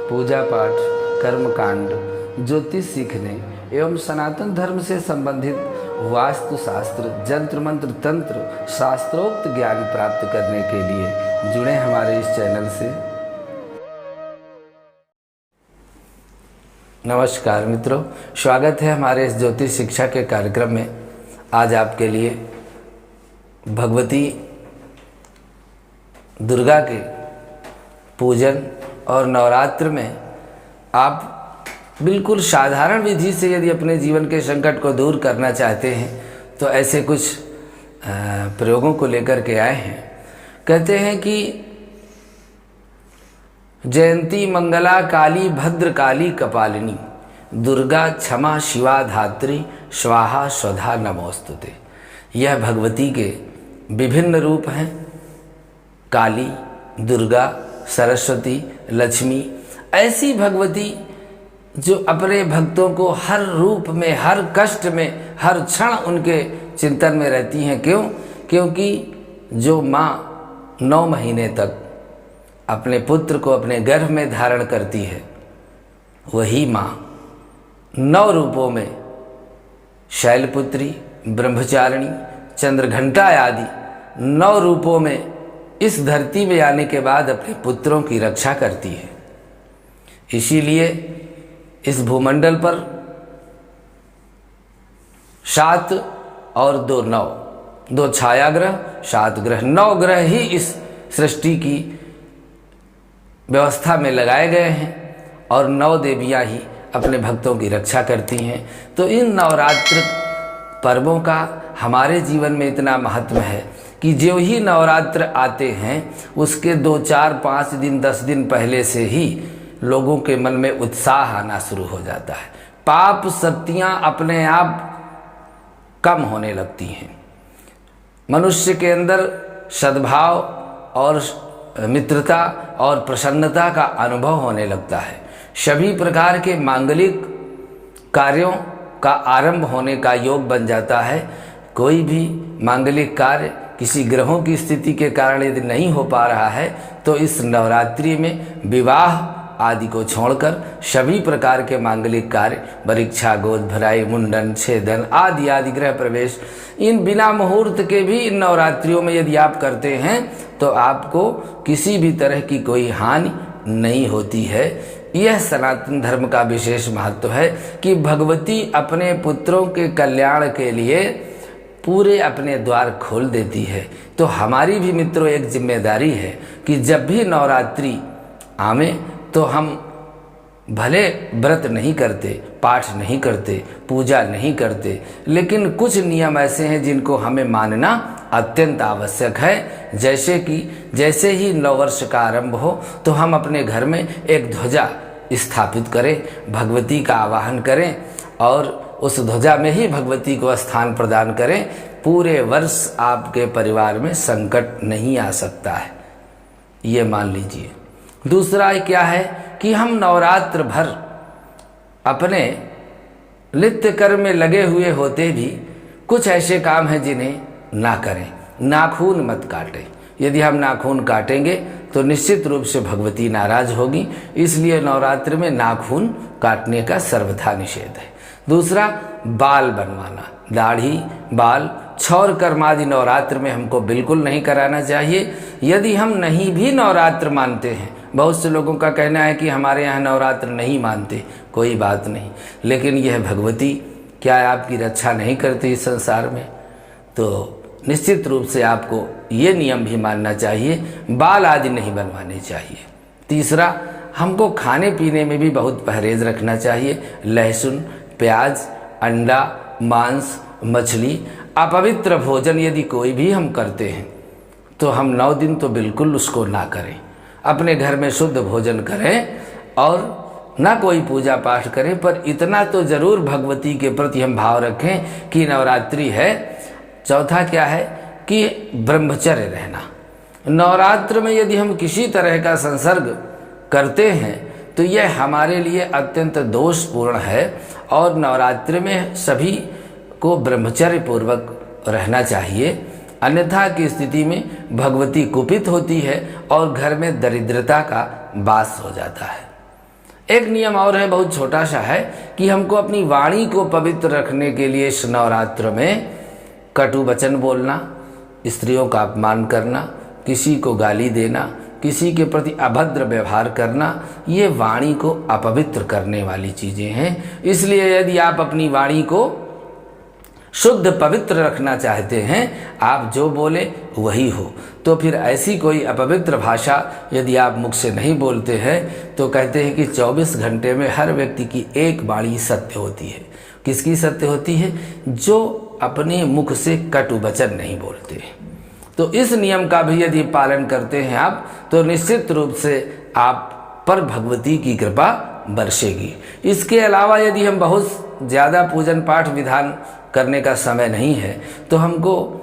पूजा पाठ, कर्मकांड, ज्योतिष सीखने एवं सनातन धर्म से संबंधित वास्तु शास्त्र, जंत्र मंत्र, तंत्र, शास्त्रोक्त ज्ञान प्राप्त करने के लिए जुड़े हमारे इस चैनल से। नमस्कार मित्रों, स्वागत है हमारे इस ज्योतिष शिक्षा के कार्यक्रम में। आज आपके लिए भगवती दुर्गा के पूजन और नवरात्र में आप बिल्कुल साधारण विधि से यदि अपने जीवन के संकट को दूर करना चाहते हैं तो ऐसे कुछ प्रयोगों को लेकर के आए हैं। कहते हैं कि जयंती मंगला काली भद्र काली कपालिनी दुर्गा क्षमा शिवा धात्री स्वाहा स्वधा नमोस्तुते। यह भगवती के विभिन्न रूप हैं। काली, दुर्गा, सरस्वती, लक्ष्मी, ऐसी भगवती जो अपने भक्तों को हर रूप में, हर कष्ट में, हर क्षण उनके चिंतन में रहती हैं। क्यों? क्योंकि जो माँ 9 महीने तक अपने पुत्र को अपने गर्भ में धारण करती है, वही माँ 9 रूपों में शैलपुत्री, ब्रह्मचारिणी, चंद्रघंटा आदि 9 रूपों में इस धरती में आने के बाद अपने पुत्रों की रक्षा करती है। इसीलिए इस भूमंडल पर 7 और 2 9, 2 छाया ग्रह, 7 ग्रह, 9 ग्रह ही इस सृष्टि की व्यवस्था में लगाए गए हैं और 9 देवियां ही अपने भक्तों की रक्षा करती हैं। तो इन नवरात्र पर्वों का हमारे जीवन में इतना महत्व है कि जो ही नवरात्र आते हैं उसके 2, 4, 5 दिन, 10 दिन पहले से ही लोगों के मन में उत्साह आना शुरू हो जाता है। पाप शक्तियां अपने आप कम होने लगती हैं। मनुष्य के अंदर सद्भाव और मित्रता और प्रसन्नता का अनुभव होने लगता है। सभी प्रकार के मांगलिक कार्यों का आरंभ होने का योग बन जाता है। कोई भी मांगलिक कार्य किसी ग्रहों की स्थिति के कारण यदि नहीं हो पा रहा है तो इस नवरात्रि में विवाह आदि को छोड़कर सभी प्रकार के मांगलिक कार्य, परीक्षा, गोद भराई, मुंडन, छेदन आदि आदि, गृह प्रवेश, इन बिना मुहूर्त के भी इन नवरात्रियों में यदि आप करते हैं तो आपको किसी भी तरह की कोई हानि नहीं होती है। यह सनातन धर्म का विशेष महत्व है कि भगवती अपने पुत्रों के कल्याण के लिए पूरे अपने द्वार खोल देती है। तो हमारी भी मित्रों एक जिम्मेदारी है कि जब भी नवरात्रि आवे तो हम भले व्रत नहीं करते, पाठ नहीं करते, पूजा नहीं करते, लेकिन कुछ नियम ऐसे हैं जिनको हमें मानना अत्यंत आवश्यक है। जैसे कि जैसे ही नववर्ष का आरंभ हो तो हम अपने घर में एक ध्वजा स्थापित करें, भगवती का आवाहन करें और उस ध्वजा में ही भगवती को स्थान प्रदान करें। पूरे वर्ष आपके परिवार में संकट नहीं आ सकता है, ये मान लीजिए। दूसरा क्या है कि हम नवरात्र भर अपने नित्य कर्म में लगे हुए होते भी कुछ ऐसे काम हैं जिन्हें ना करें। नाखून मत काटें। यदि हम नाखून काटेंगे तो निश्चित रूप से भगवती नाराज होगी। इसलिए नवरात्र में नाखून काटने का सर्वथा निषेध है। दूसरा, बाल बनवाना, दाढ़ी, बाल, क्षौर कर्म आदि नवरात्र में हमको बिल्कुल नहीं कराना चाहिए। यदि हम नहीं भी नवरात्र मानते हैं, बहुत से लोगों का कहना है कि हमारे यहाँ नवरात्र नहीं मानते, कोई बात नहीं, लेकिन यह भगवती क्या आपकी रक्षा नहीं करती इस संसार में? तो निश्चित रूप से आपको ये नियम भी मानना चाहिए, बाल आदि नहीं बनवाने चाहिए। तीसरा, हमको खाने पीने में भी बहुत परहेज रखना चाहिए। लहसुन, प्याज, अंडा, मांस, मछली, अपवित्र भोजन यदि कोई भी हम करते हैं तो हम 9 दिन तो बिल्कुल उसको ना करें। अपने घर में शुद्ध भोजन करें और ना कोई पूजा पाठ करें, पर इतना तो जरूर भगवती के प्रति हम भाव रखें कि नवरात्रि है। चौथा क्या है कि ब्रह्मचर्य रहना। नवरात्र में यदि हम किसी तरह का संसर्ग करते हैं तो यह हमारे लिए अत्यंत दोषपूर्ण है और नवरात्र में सभी को ब्रह्मचर्य पूर्वक रहना चाहिए। अन्यथा की स्थिति में भगवती कुपित होती है और घर में दरिद्रता का वास हो जाता है। एक नियम और है, बहुत छोटा सा है, कि हमको अपनी वाणी को पवित्र रखने के लिए इस नवरात्र में कटु वचन बोलना, स्त्रियों का अपमान करना, किसी को गाली देना, किसी के प्रति अभद्र व्यवहार करना, ये वाणी को अपवित्र करने वाली चीज़ें हैं। इसलिए यदि आप अपनी वाणी को शुद्ध पवित्र रखना चाहते हैं, आप जो बोले वही हो, तो फिर ऐसी कोई अपवित्र भाषा यदि आप मुख से नहीं बोलते हैं तो कहते हैं कि 24 घंटे में हर व्यक्ति की एक वाणी सत्य होती है। किसकी सत्य होती है? जो अपने मुख से कटु वचन नहीं बोलते। तो इस नियम का भी यदि पालन करते हैं आप, तो निश्चित रूप से आप पर भगवती की कृपा बरसेगी। इसके अलावा यदि हम बहुत ज़्यादा पूजन पाठ विधान करने का समय नहीं है, तो हमको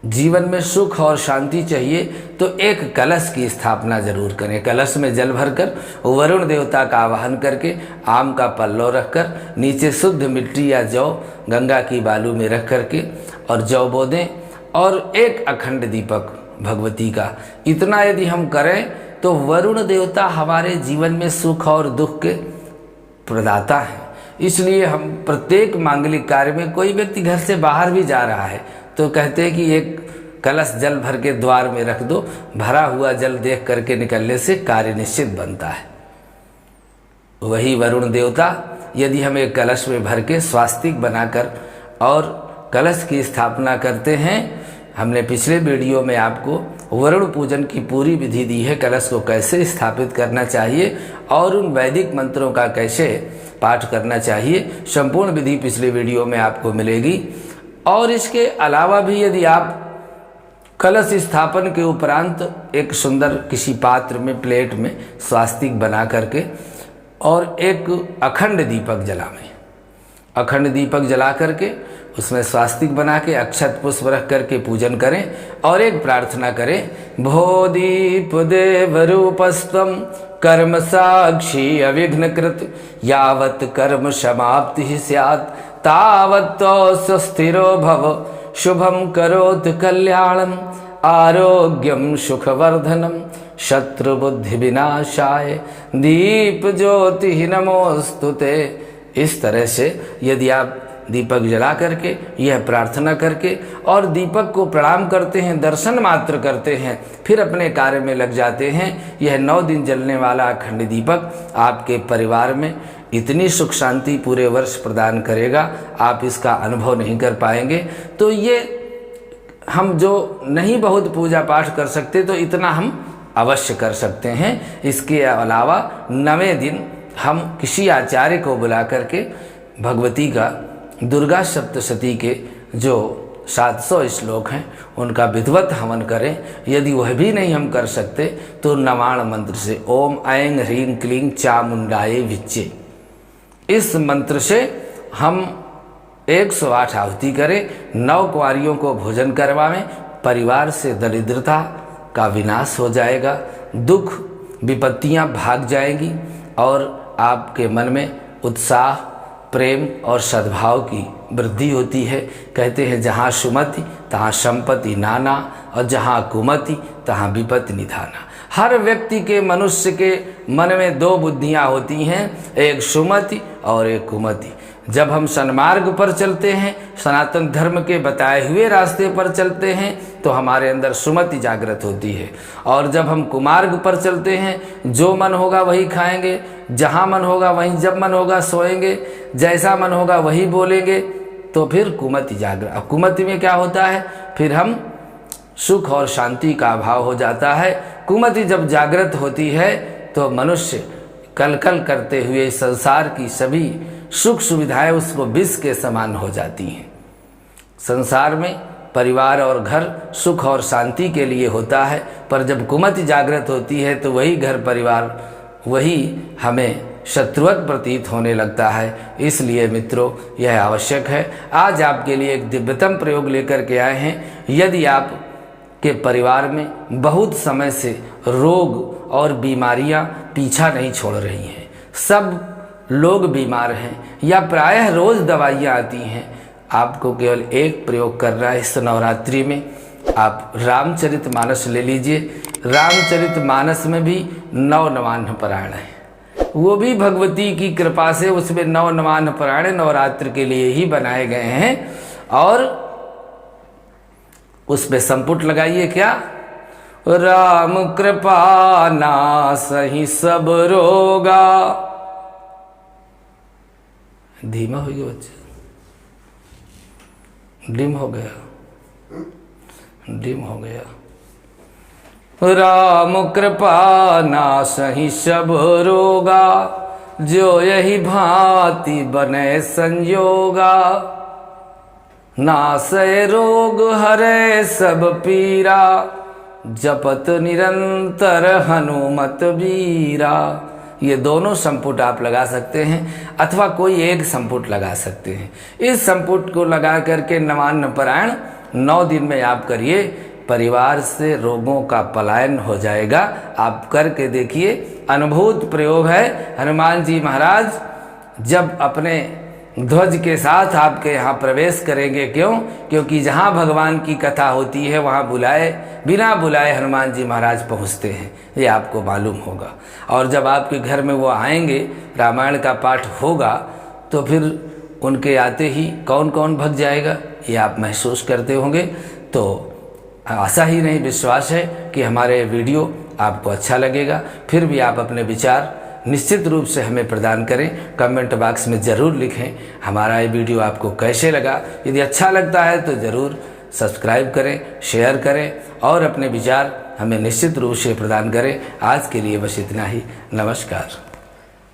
जीवन में सुख और शांति चाहिए, तो एक कलश की स्थापना जरूर करें। कलश में जल भरकर वरुण देवता का आवाहन करके आम का पल्लव रखकर नीचे शुद्ध मिट्टी या जौ गंगा की बालू में रख करके और जौ बो दें, और एक अखंड दीपक भगवती का, इतना यदि हम करें तो वरुण देवता हमारे जीवन में सुख और दुख के प्रदाता हैं। इसलिए हम प्रत्येक मांगलिक कार्य में, कोई व्यक्ति घर से बाहर भी जा रहा है तो कहते हैं कि एक कलश जल भर के द्वार में रख दो, भरा हुआ जल देख करके निकलने से कार्य निश्चित बनता है। वही वरुण देवता यदि हम एक कलश में भर के स्वास्तिक बनाकर और कलश की स्थापना करते हैं, हमने पिछले वीडियो में आपको वरुण पूजन की पूरी विधि दी है, कलश को कैसे स्थापित करना चाहिए और उन वैदिक मंत्रों का कैसे पाठ करना चाहिए, संपूर्ण विधि पिछले वीडियो में आपको मिलेगी। और इसके अलावा भी यदि आप कलश स्थापन के उपरांत एक सुंदर किसी पात्र में, प्लेट में स्वास्तिक बना करके और एक अखंड दीपक जलाएं, अखंड दीपक जला करके उसमें स्वास्तिक बना के अक्षत पुष्प रख करके पूजन करें और एक प्रार्थना करें, भो दीप देव रूपस्त्वं कर्म साक्षी अविघ्नकृत यावत् कर्म समाप्ति स्यात् तावत् स्थिरो भव शुभम करोत कल्याणम आरोग्यम सुखवर्धनम शत्रुबुद्धि विनाशाय दीप ज्योति नमोस्तुते। इस तरह से यदि आप दीपक जला करके यह प्रार्थना करके और दीपक को प्रणाम करते हैं, दर्शन मात्र करते हैं, फिर अपने कार्य में लग जाते हैं, यह 9 दिन जलने वाला अखंड दीपक आपके परिवार में इतनी सुख शांति पूरे वर्ष प्रदान करेगा, आप इसका अनुभव नहीं कर पाएंगे। तो ये हम जो नहीं बहुत पूजा पाठ कर सकते, तो इतना हम अवश्य कर सकते हैं। इसके अलावा 9वें दिन हम किसी आचार्य को बुला करके भगवती का दुर्गा सप्तशती के जो 700 श्लोक हैं उनका विधिवत हवन करें। यदि वह भी नहीं हम कर सकते तो नवाण मंत्र से ओम ऐं ह्रीं क्लीं चामुंडाये विच्चे, इस मंत्र से हम 108 आहुति करें, 9 कुंवारियों को भोजन करवाएं, परिवार से दरिद्रता का विनाश हो जाएगा, दुख विपत्तियां भाग जाएंगी और आपके मन में उत्साह, प्रेम और सद्भाव की वृद्धि होती है। कहते हैं जहाँ सुमति तहाँ संपत्ति नाना और जहाँ कुमति तहाँ विपत्ति निधाना। हर व्यक्ति के, मनुष्य के मन में 2 बुद्धियाँ होती हैं, एक सुमति और एक कुमति। जब हम सन्मार्ग पर चलते हैं, सनातन धर्म के बताए हुए रास्ते पर चलते हैं, तो हमारे अंदर सुमति जागृत होती है। और जब हम कुमार्ग पर चलते हैं, जो मन होगा वही खाएंगे, जहाँ मन होगा वहीं, जब मन होगा सोएंगे, जैसा मन होगा वही बोलेंगे, तो फिर कुमति जागृत। अब कुमति में क्या होता है, फिर हम सुख और शांति का अभाव हो जाता है। कुमति जब जागृत होती है तो मनुष्य कलकल करते हुए संसार की सभी सुख सुविधाएं उसको विष के समान हो जाती हैं। संसार में परिवार और घर सुख और शांति के लिए होता है, पर जब कुमति जागृत होती है तो वही घर परिवार, वही हमें शत्रुवत प्रतीत होने लगता है। इसलिए मित्रों, यह आवश्यक है। आज आपके लिए एक दिव्यतम प्रयोग लेकर के आए हैं। यदि आप के परिवार में बहुत समय से रोग और बीमारियां पीछा नहीं छोड़ रही हैं, सब लोग बीमार हैं या प्रायः रोज दवाइयाँ आती हैं, आपको केवल एक प्रयोग करना है। इस नवरात्रि में आप रामचरितमानस ले लीजिए। रामचरितमानस में भी 9 नवान्न पारायण है। वो भी भगवती की कृपा से उसमें नवनवान पुराण नवरात्र के लिए ही बनाए गए हैं। और उसमें संपुट लगाइए क्या, राम कृपा नासहि सब रोगा। धीमा हो गया बच्चे, डिम हो गया, डिम हो गया। राम कृपा नासहि सब रोगा, जो यही भांति बने संयोगा। नासै रोग हरे सब पीरा, जपत निरंतर हनुमत बीरा। ये दोनों संपुट आप लगा सकते हैं अथवा कोई एक संपुट लगा सकते हैं। इस संपुट को लगा करके नवान्न पारायण 9 दिन में आप करिए, परिवार से रोगों का पलायन हो जाएगा। आप करके देखिए, अनुभूत प्रयोग है। हनुमान जी महाराज जब अपने ध्वज के साथ आपके यहाँ प्रवेश करेंगे, क्यों? क्योंकि जहाँ भगवान की कथा होती है वहाँ बिना बुलाए हनुमान जी महाराज पहुँचते हैं, ये आपको मालूम होगा। और जब आपके घर में वो आएंगे, रामायण का पाठ होगा, तो फिर उनके आते ही कौन कौन भग जाएगा, ये आप महसूस करते होंगे। तो आशा ही नहीं, विश्वास है कि हमारे वीडियो आपको अच्छा लगेगा। फिर भी आप अपने विचार निश्चित रूप से हमें प्रदान करें, कमेंट बॉक्स में ज़रूर लिखें हमारा ये वीडियो आपको कैसे लगा। यदि अच्छा लगता है तो ज़रूर सब्सक्राइब करें, शेयर करें और अपने विचार हमें निश्चित रूप से प्रदान करें। आज के लिए बस इतना ही। नमस्कार।